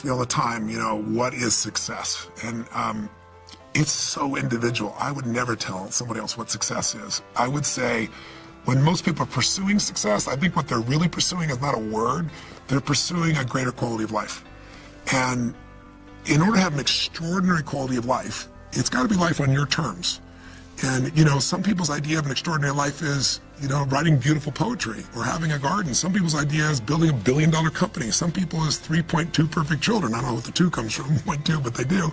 ask me all the time, you know, what is success? And it's so individual. I would never tell somebody else what success is. I would say when most people are pursuing success, I think what they're really pursuing is not a word. They're pursuing a greater quality of life. And in order to have an extraordinary quality of life, it's got to be life on your terms. And, you know, some people's idea of an extraordinary life is, you know, writing beautiful poetry or having a garden. Some people's idea is building $1 billion company. Some people is 3.2 perfect children. I don't know what the 2 comes from, 0.2, but they do.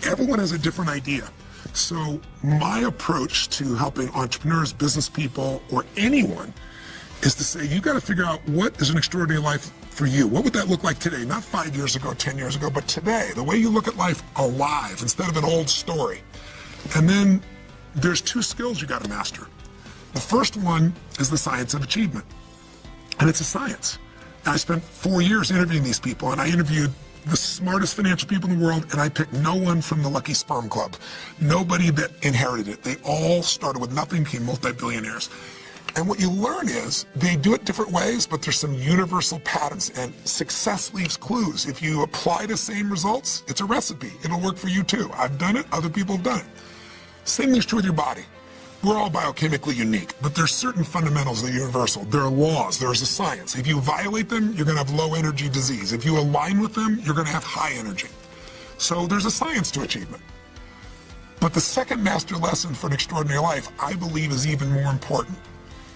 Everyone has a different idea. So my approach to helping entrepreneurs, business people, or anyone is to say, you got to figure out what is an extraordinary life for you. What would that look like today? Not 5 years ago, 10 years ago, but today. The way you look at life alive instead of an old story. And then there's 2 skills you got to master. The first one is the science of achievement. And it's a science. And I spent 4 years interviewing these people, and I interviewed the smartest financial people in the world, and I picked no one from the Lucky Sperm Club. Nobody that inherited it. They all started with nothing, became multi-billionaires. And what you learn is they do it different ways, but there's some universal patterns, and success leaves clues. If you apply the same results, it's a recipe. It'll work for you too. I've done it, other people have done it. Same thing's true with your body. We're all biochemically unique, but there's certain fundamentals that are universal. There are laws, there's a science. If you violate them, you're gonna have low energy disease. If you align with them, you're gonna have high energy. So there's a science to achievement. But the second master lesson for an extraordinary life, I believe, is even more important.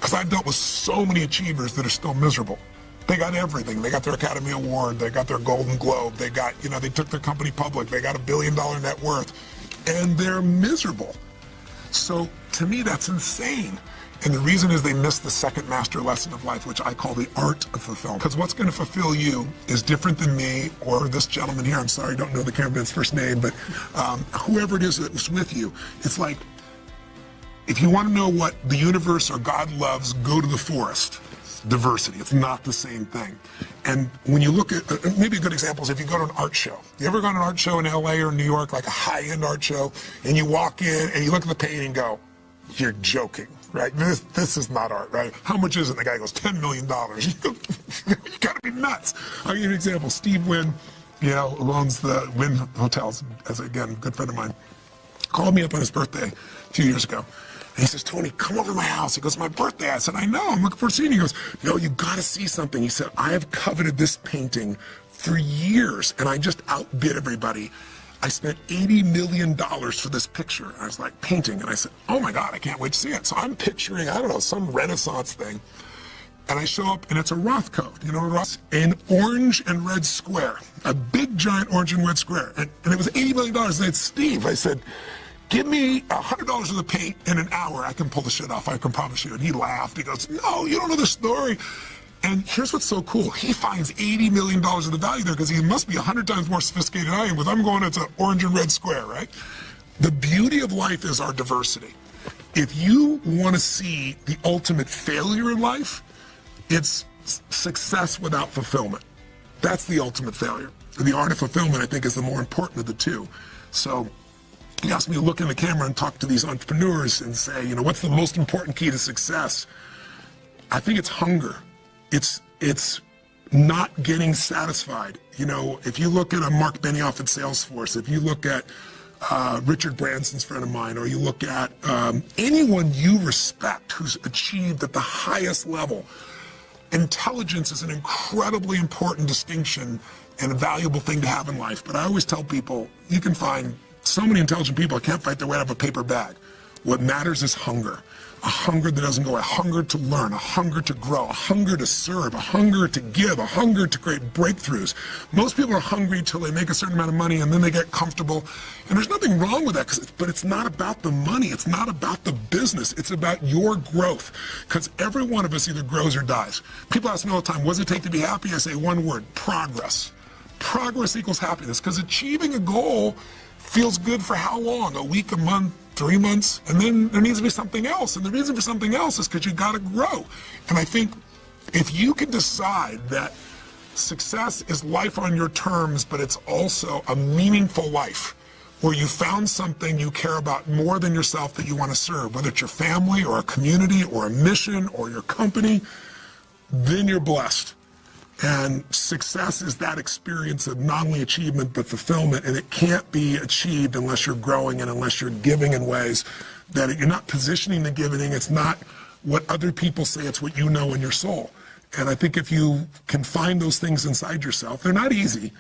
Because I've dealt with so many achievers that are still miserable. They got everything. They got their Academy Award, they got their Golden Globe, they got, you know, they took their company public, they got $1 billion net worth, and they're miserable. So to me, that's insane. And the reason is they missed the second master lesson of life, which I call the art of fulfillment. Because what's going to fulfill you is different than me or this gentleman here. I'm sorry, I don't know the cameraman's first name, but whoever it is that was with you. It's like, if you want to know what the universe or God loves, go to the forest. Diversity. It's not the same thing. And when you look at, maybe a good example is if you go to an art show. You ever gone to an art show in LA or New York, like a high-end art show, and you walk in and you look at the painting and go, you're joking, right? This is not art, right? How much is it? And the guy goes, $10 million. You gotta be nuts. I'll give you an example. Steve Wynn, you know, who owns the Wynn Hotels, as again, a good friend of mine, called me up on his birthday a few years ago. And he says, Tony, come over to my house. He goes, my birthday. I said, I know, I'm looking for a scene. He goes, no, you gotta see something. He said, I have coveted this painting for years, and I just outbid everybody. I spent $80 million for this picture. I was like, painting. And I said, oh my God, I can't wait to see it. So I'm picturing, I don't know, some Renaissance thing. And I show up, and it's a Rothko. You know what Roth? An orange and red square. A big, giant orange and red square. And it was $80 million. And I said, Steve, I said, give me $100 worth of paint in an hour. I can pull the shit off, I can promise you. And he laughed. He goes, no, you don't know the story. And here's what's so cool. He finds $80 million of the value there because he must be 100 times more sophisticated than I am. With I'm going, it's an orange and red square, right? The beauty of life is our diversity. If you want to see the ultimate failure in life, it's success without fulfillment. That's the ultimate failure. The art of fulfillment, I think, is the more important of the two. So he asked me to look in the camera and talk to these entrepreneurs and say, you know, what's the most important key to success? I think it's hunger. It's not getting satisfied. You know, if you look at a Mark Benioff at Salesforce, if you look at Richard Branson's friend of mine, or you look at anyone you respect who's achieved at the highest level, intelligence is an incredibly important distinction and a valuable thing to have in life. But I always tell people, you can find so many intelligent people that can't fight their way out of a paper bag. What matters is hunger. A hunger that doesn't go, a hunger to learn, a hunger to grow, a hunger to serve, a hunger to give, a hunger to create breakthroughs. Most people are hungry till they make a certain amount of money and then they get comfortable. And there's nothing wrong with that, but it's not about the money. It's not about the business. It's about your growth. Because every one of us either grows or dies. People ask me all the time, what does it take to be happy? I say one word, progress. Progress equals happiness. Because achieving a goal feels good for how long? A week, a month, 3 months, and then there needs to be something else. And the reason for something else is because you got to grow. And I think if you can decide that success is life on your terms, but it's also a meaningful life where you found something you care about more than yourself that you want to serve, whether it's your family or a community or a mission or your company, then you're blessed. And success is that experience of not only achievement but fulfillment, and it can't be achieved unless you're growing and unless you're giving in ways that you're not positioning the giving. It's not what other people say, it's what you know in your soul. And I think if you can find those things inside yourself, they're not easy,